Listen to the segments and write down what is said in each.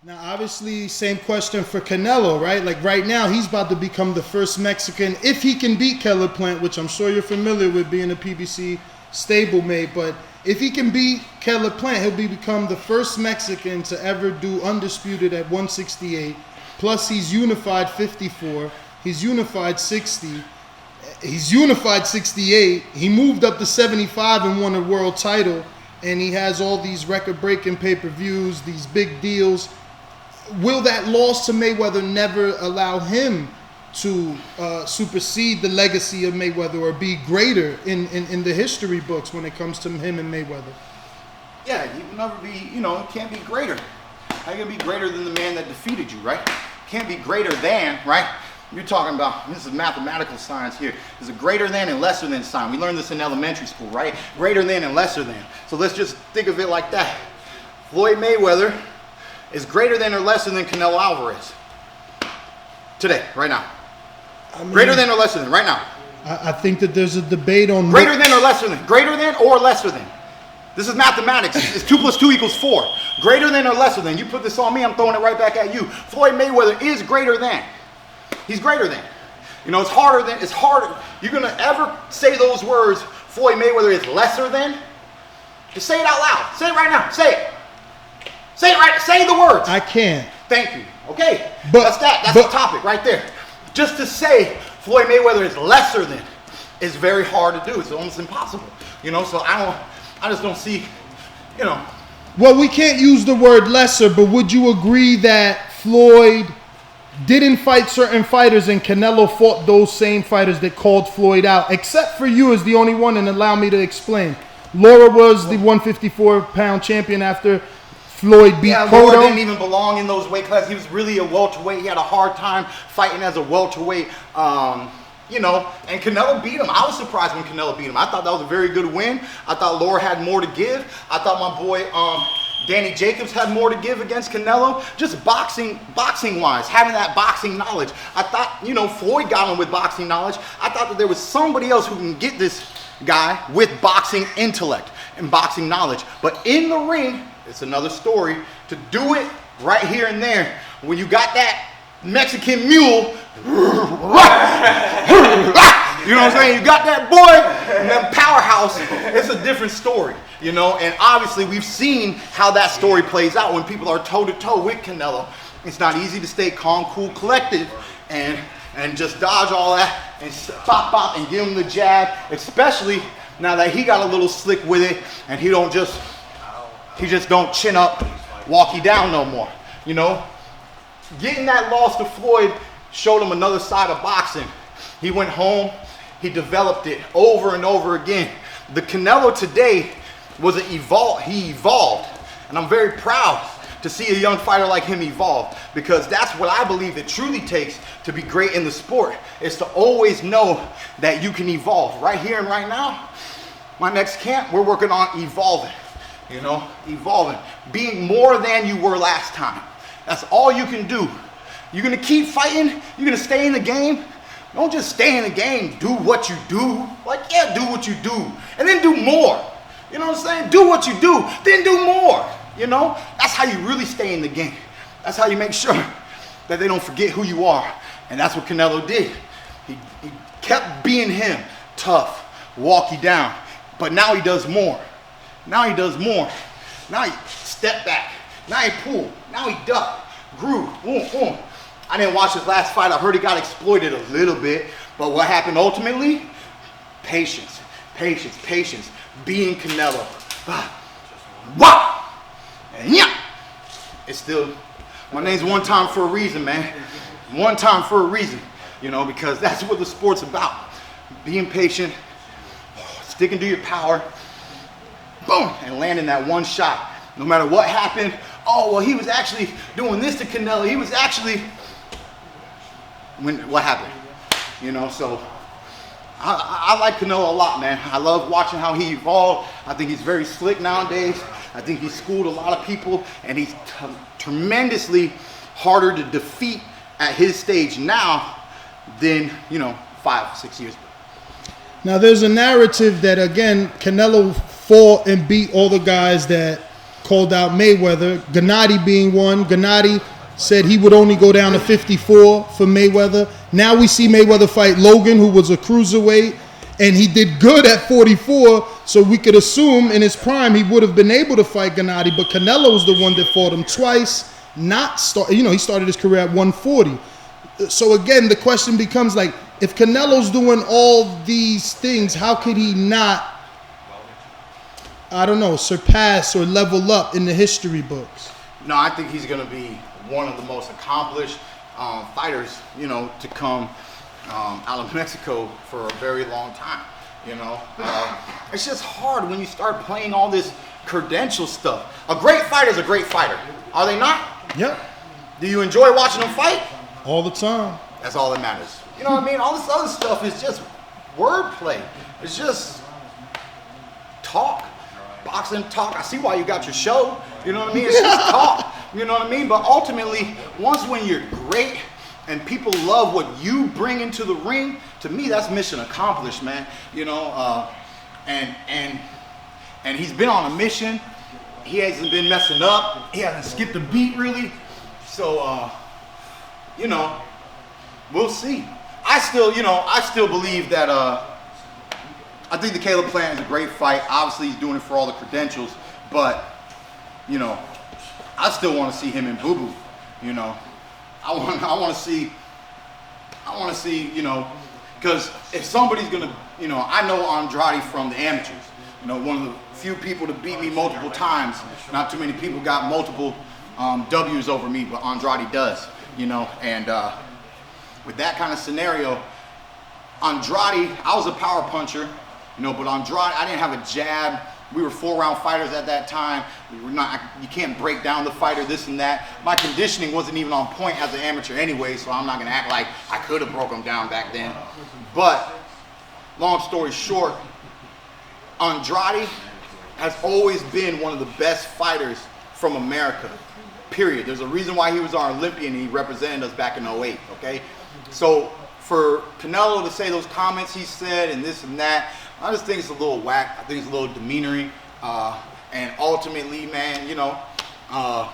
Now, obviously, same question for Canelo, right? Like right now, he's about to become the first Mexican, if he can beat Keller Plant, which I'm sure you're familiar with being a PBC stablemate. But if he can beat Keller Plant, he'll become the first Mexican to ever do undisputed at 168. Plus, he's unified 54. He's unified 60. He's unified 68. He moved up to 75 and won a world title. And he has all these record-breaking pay-per-views, these big deals. Will that loss to Mayweather never allow him to supersede the legacy of Mayweather or be greater in the history books when it comes to him and Mayweather? Yeah, you can never be, can't be greater. How you gonna be greater than the man that defeated you, right? Can't be greater than, right? You're talking about, this is mathematical science here. There's a greater than and lesser than sign. We learned this in elementary school, right? Greater than and lesser than. So let's just think of it like that. Floyd Mayweather is greater than or lesser than Canelo Alvarez. Today, right now. I mean, greater than or lesser than, right now. I think that there's a debate on... Greater than or lesser than. Greater than or lesser than. This is mathematics. It's 2 + 2 = 4. Greater than or lesser than. You put this on me, I'm throwing it right back at you. Floyd Mayweather is greater than. He's greater than. It's harder. You're going to ever say those words, Floyd Mayweather is lesser than? Just say it out loud. Say it right now. Say it. Say it right. Say the words. I can't. Thank you. Okay. That's the topic right there. Just to say Floyd Mayweather is lesser than is very hard to do. It's almost impossible. So I just don't see, Well, we can't use the word lesser, but would you agree that Floyd didn't fight certain fighters and Canelo fought those same fighters that called Floyd out, except for you as the only one, and allow me to explain. Laura was the 154-pound champion after Floyd beat Cotto. Laura didn't even belong in those weight classes. He was really a welterweight. He had a hard time fighting as a welterweight. And Canelo beat him. I was surprised when Canelo beat him. I thought that was a very good win. I thought Laura had more to give. I thought my boy Danny Jacobs had more to give against Canelo. Just boxing-wise, having that boxing knowledge. I thought, Floyd got him with boxing knowledge. I thought that there was somebody else who can get this guy with boxing intellect and boxing knowledge. But in the ring, it's another story. To do it right here and there, when you got that Mexican mule, you know what I'm saying? You got that boy and that powerhouse. It's a different story, And obviously we've seen how that story plays out when people are toe-to-toe with Canelo. It's not easy to stay calm, cool, collected, and just dodge all that and pop and give him the jab, especially now that he got a little slick with it and he just don't chin up, walk you down no more, Getting that loss to Floyd showed him another side of boxing. He went home, he developed it over and over again. The Canelo today he evolved. And I'm very proud to see a young fighter like him evolve, because that's what I believe it truly takes to be great in the sport, is to always know that you can evolve. Right here and right now, my next camp, we're working on evolving, evolving, being more than you were last time. That's all you can do. You're going to keep fighting. You're going to stay in the game. Don't just stay in the game. Do what you do. Do what you do. And then do more. You know what I'm saying? Do what you do. Then do more. That's how you really stay in the game. That's how you make sure that they don't forget who you are. And that's what Canelo did. He kept being him. Tough. Walk you down. But now he does more. Now he step back. Now he pull. Now he duck. Groove. I didn't watch his last fight. I heard he got exploited a little bit. But what happened ultimately? Patience. Being Canelo. Wow. And yeah. It's still, my name's one time for a reason, man. One time for a reason. Because that's what the sport's about. Being patient. Sticking to your power. Boom. And landing that one shot. No matter what happened. Oh, well, he was actually doing this to Canelo. He was actually... What happened? So I like Canelo a lot, man. I love watching how he evolved. I think he's very slick nowadays. I think he's schooled a lot of people, and he's tremendously harder to defeat at his stage now than, 5, 6 years ago. Now, there's a narrative that, again, Canelo fought and beat all the guys that called out Mayweather. Gennady being one. Gennady said he would only go down to 54 for Mayweather. Now we see Mayweather fight Logan, who was a cruiserweight, and he did good at 44, so we could assume in his prime he would have been able to fight Gennady, but Canelo was the one that fought him twice. He started his career at 140. So again, the question becomes like, if Canelo's doing all these things, how could he not, I don't know, surpass or level up in the history books? No, I think he's going to be one of the most accomplished fighters, to come out of Mexico for a very long time. It's just hard when you start playing all this credential stuff. A great fighter is a great fighter. Are they not? Yep. Do you enjoy watching them fight? All the time. That's all that matters. You know what I mean? All this other stuff is just wordplay. It's just talk. Boxing talk. I see why you got your show. You know what I mean? It's just talk. You know what I mean? But ultimately, once when you're great and people love what you bring into the ring, to me, that's mission accomplished, man. And he's been on a mission. He hasn't been messing up. He hasn't skipped a beat, really. So, we'll see. I still believe that, I think the Caleb Plant is a great fight. Obviously, he's doing it for all the credentials, but, I still want to see him in Boo Boo. I want to see, because if somebody's gonna, I know Andrade from the amateurs. One of the few people to beat me multiple times. Not too many people got multiple W's over me, but Andrade does. And with that kind of scenario, Andrade, I was a power puncher, but Andrade, I didn't have a jab. We were 4-round fighters at that time. You can't break down the fighter, this and that. My conditioning wasn't even on point as an amateur anyway, so I'm not gonna act like I could have broke him down back then. But long story short, Andrade has always been one of the best fighters from America, period. There's a reason why he was our Olympian and he represented us back in 08, okay? So for Canelo to say those comments he said and this and that, I just think it's a little whack. I think it's a little demeanoring. And ultimately, man, I'll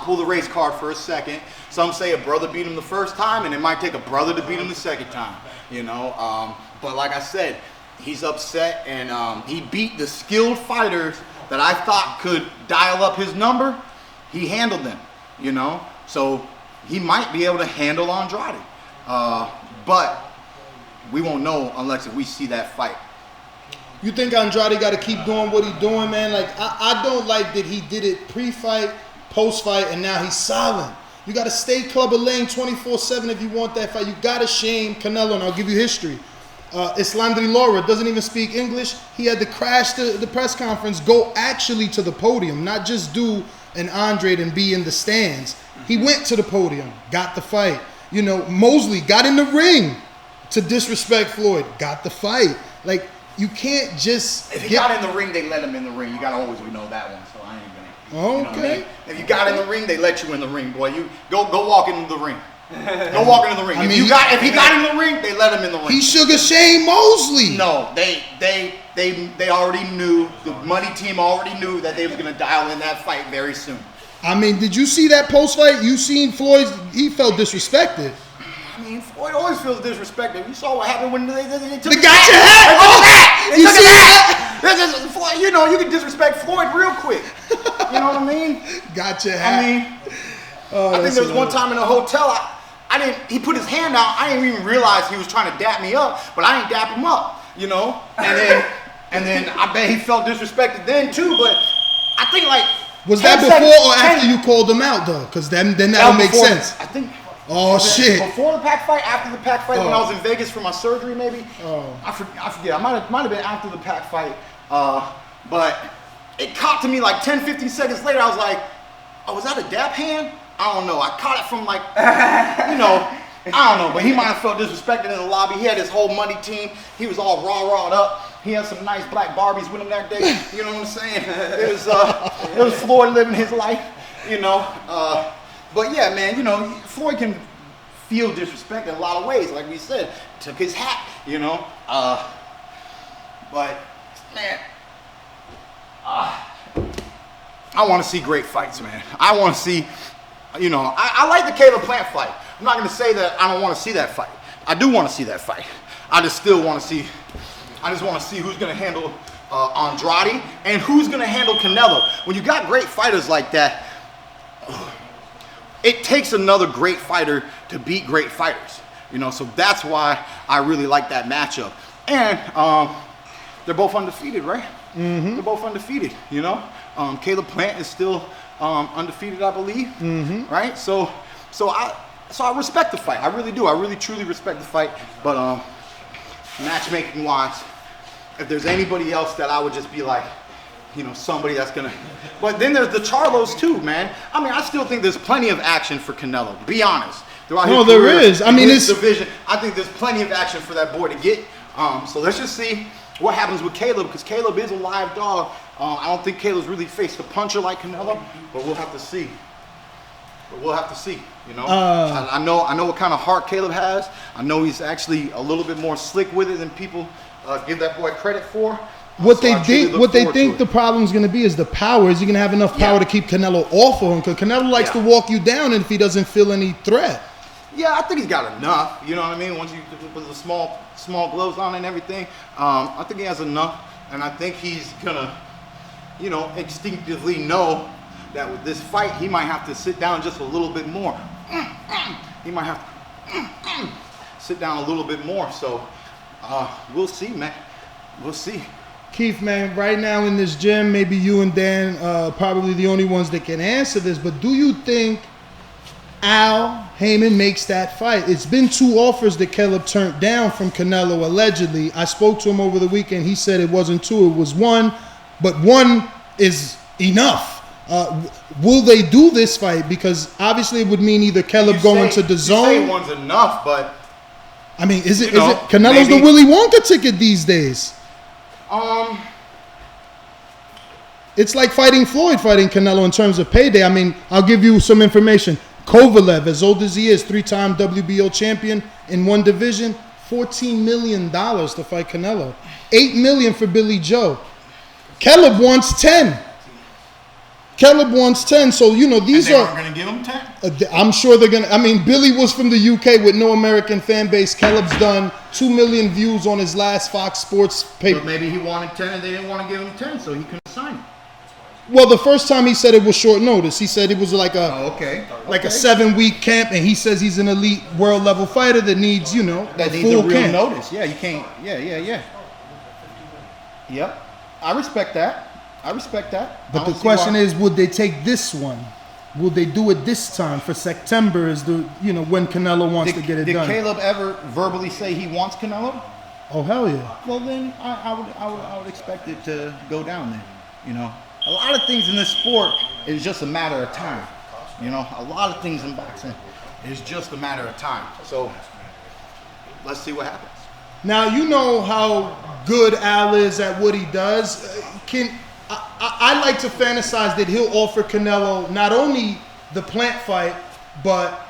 pull the race card for a second. Some say a brother beat him the first time, and it might take a brother to beat him the second time, But like I said, he's upset, and he beat the skilled fighters that I thought could dial up his number. He handled them, So he might be able to handle Andrade. But we won't know unless if we see that fight. You think Andrade got to keep doing what he's doing, man? Like, I don't like that he did it pre-fight, post-fight, and now he's silent. You got to stay Clubber Lane 24/7 if you want that fight. You got to shame Canelo, and I'll give you history. Islandri Lara doesn't even speak English. He had to crash the press conference, go actually to the podium, not just do an Andre and be in the stands. He went to the podium, got the fight. Mosley got in the ring to disrespect Floyd, got the fight. Like, you can't just. If he got in the ring, they let him in the ring. You gotta always know that one. So I ain't gonna. Okay. What I mean? If you got in the ring, they let you in the ring, boy. You go walk into the ring. Go walk into the ring. If he got in the ring, they let him in the ring. He sugar Shane Mosley. No, they already knew. The money team already knew that they was gonna dial in that fight very soon. Did you see that post fight? You seen Floyd? He felt disrespected. Floyd always feels disrespected. You saw what happened when they took his hat. They took his hat. Floyd, you can disrespect Floyd real quick. You know what I mean? Got your hat. I think there was one time in a hotel, he put his hand out. I didn't even realize he was trying to dap me up, but I didn't dap him up, And then I bet he felt disrespected then too, but I think was that before or after you called him out though? Because then that'll make sense. I think. Oh shit! Before the Pac fight, after the Pac fight, when I was in Vegas for my surgery, maybe. I forget. I might have been after the Pac fight, but it caught to me like 10, 15 seconds later. I was like, "Oh, was that a dap hand?" I don't know. I caught it from I don't know. But he might have felt disrespected in the lobby. He had his whole money team. He was all raw-rawed up. He had some nice black Barbies with him that day. You know what I'm saying? It was Floyd living his life. But yeah, man, Floyd can feel disrespected in a lot of ways. Like we said, took his hat, But man, I want to see great fights, man. I want to see, you know, I like the Caleb Plant fight. I'm not going to say that I don't want to see that fight. I do want to see that fight. I just still want to see, I just want to see who's going to handle Andrade and who's going to handle Canelo. When you got great fighters like that, it takes another great fighter to beat great fighters. You know, so that's why I really like that matchup. And they're both undefeated, right? Mm-hmm. They're both undefeated, you know? Caleb Plant is still undefeated, I believe, right? So I respect the fight. I really do. I really, truly respect the fight. But matchmaking-wise, if there's anybody else that I would just be like, you know, somebody that's gonna. But then there's the Charlos too, man. I mean, I still think there's plenty of action for Canelo. To be honest. No, there is. I mean, it's division. I think there's plenty of action for that boy to get. So let's just see what happens with Caleb, because Caleb is a live dog. I don't think Caleb's really faced a puncher like Canelo, but we'll have to see. You know, I know what kind of heart Caleb has. I know he's actually a little bit more slick with it than people give that boy credit for. What they think the problem's going to be is the power. Is he going to have enough power to keep Canelo off of him? Because Canelo likes to walk you down, and if he doesn't feel any threat. Yeah, I think he's got enough. You know what I mean? Once you put the small gloves on and everything, I think he has enough, and I think he's gonna, you know, instinctively know that with this fight he might have to sit down just a little bit more. He might have to sit down a little bit more. So we'll see, man. We'll see. Keith, man, right now in this gym, maybe you and Dan probably the only ones that can answer this, but do you think Haymon makes that fight? It's been 2 offers that Caleb turned down from Canelo, allegedly. I spoke to him over the weekend. He said it wasn't 2, it was 1, but 1 is enough. Will they do this fight? Because obviously it would mean either Caleb going to the zone. You say 1's enough, but I mean, is it Canelo's the Willy Wonka ticket these days? It's like fighting Floyd, fighting Canelo in terms of payday. I mean, I'll give you some information. Kovalev, as old as he is, 3-time WBO champion in 1 division, $14 million to fight Canelo. $8 million for Billy Joe. Caleb wants 10. So, you know, these are going to give him 10? I'm sure they're going to. I mean, Billy was from the UK with no American fan base. Caleb's done 2 million views on his last Fox Sports paper. But maybe he wanted 10 and they didn't want to give him 10, so he couldn't sign it. Well, the first time he said it was short notice. He said it was like a a 7-week camp, and he says he's an elite world level fighter that needs, you know, that needs a real notice. Yeah, you can't. Yeah. Yep, I respect that. But the question is, would they take this one? Will they do it this time for September? Is the when Canelo wants to get it done? Did Caleb ever verbally say he wants Canelo? Oh hell yeah! Well then, I would expect it to go down then. You know. A lot of things in this sport is just a matter of time. You know, a lot of things in boxing is just a matter of time. So let's see what happens. Now, you know how good Al is at what he does. I like to fantasize that he'll offer Canelo not only the Plant fight, but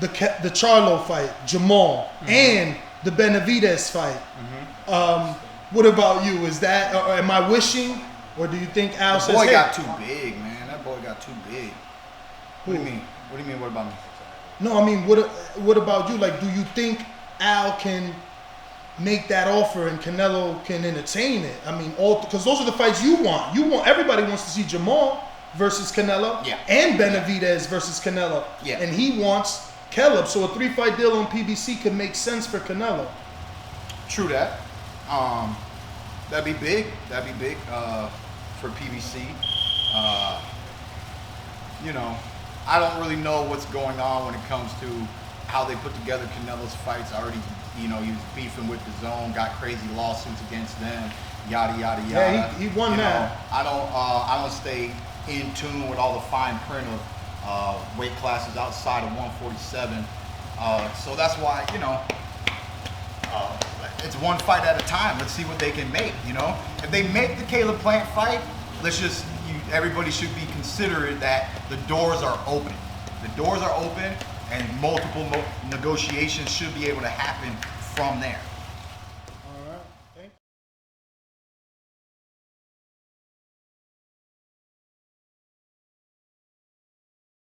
the Charlo fight, Jamal, and the Benavidez fight. What about you? Is that, or am I wishing? Or do you think Al says, "That boy got too big, man. That boy got too big." What do you mean? What about me? No, I mean, what about you? Like, do you think Al can make that offer and Canelo can entertain it? I mean, because those are the fights you want. Everybody wants to see Jamal versus Canelo, and Benavidez versus Canelo, and he wants Caleb. So a 3-fight deal on PBC could make sense for Canelo. True that. That'd be big. For PBC. I don't really know what's going on when it comes to how they put together Canelo's fights. I already, he was beefing with the Zone, got crazy lawsuits against them, yada yada yada. Yeah, he won that. I don't stay in tune with all the fine print of weight classes outside of 147. So that's why, it's one fight at a time. Let's see what they can make, If they make the Caleb Plant fight, everybody should be considerate that the doors are open. The doors are open, and multiple negotiations should be able to happen from there.